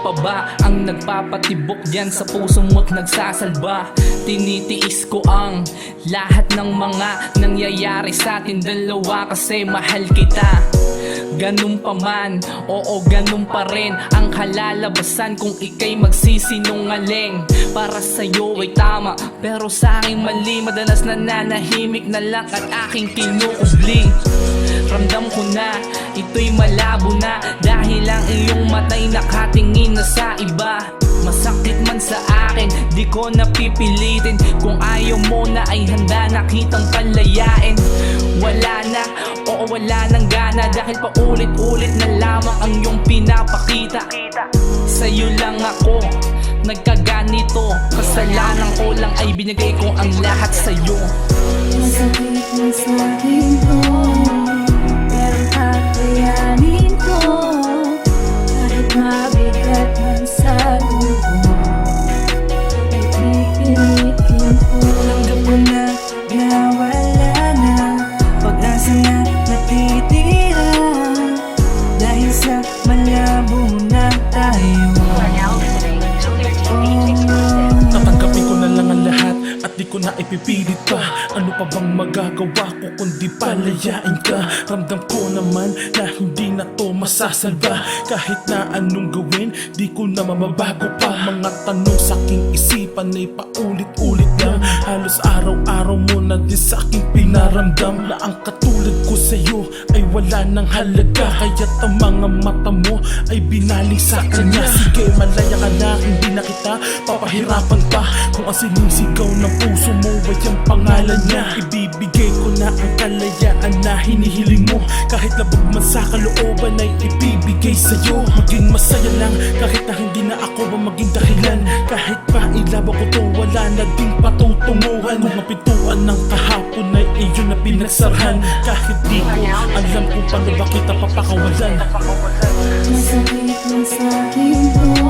pa ba ang nagpapatibok diyan sa puso mo't nagsasalba? Tinitiis ko ang lahat ng mga nangyayari sa atin dalawa kasi mahal kita. Ganun pa man, oo ganun pa rin ang kalalabasan kung ika'y magsisinungaling. Para sa'yo ay tama, pero sa'king mali. Madalas nananahimik na lang at aking kinukubli. Ramdam ko na, ito'y malabo na, dahil ang iyong mata'y nakatingin na sa iba. Masakit man sa akin, di ko napipilitin. Kung ayaw mo na ay handa na kitang palayain. Wala na, oo wala nang gana, dahil paulit-ulit na lamang ang iyong pinapakita. Sa'yo lang ako nagkaganito, kasalanan ko lang ay binigay ko ang lahat sa'yo. Masakit man sa'kin to, pero kakayanin ko. Kahit mabigat man sa lubo, ay pipilitin ko. Tanggap ko na wala na pag-asa na natitira, dahil sa malabo na tayo. Tatanggapin ko na lang ang lahat at di ko na ipipilit pa. Ano pa bang magagawa ko kundi palayain ka? Ramdam ko naman na hindi na to masasalba. Kahit na anong gawin, di ko na mamabago pa. Mga tanong sa aking isipan ay paulit-ulit lang. Halos araw-araw mo na din sa aking pinaramdam na ang katulad ko sa'yo ay wala nang halaga. Kaya't ang mga mata mo ay binaling sa kanya. Sige malaya ka na, hindi na kita papahirapan pa. Kung ang sinisigaw ng puso mo ay ang pangalan niya, ibibigay ko na ang kalayaan na hinihiling mo. Kahit labag man sa kalooban ay ibibigay sa'yo. Maging masaya lang kahit na hindi na ako ba maging dahilan. Kahit pa ilaban ko to, wala na ding patutunguhan. Kung ang pintuan ng kahapon ay iyon na pinagsarhan, kahit di ko alam kung paano ba kita papakawalan. Masakit man sa'kin to,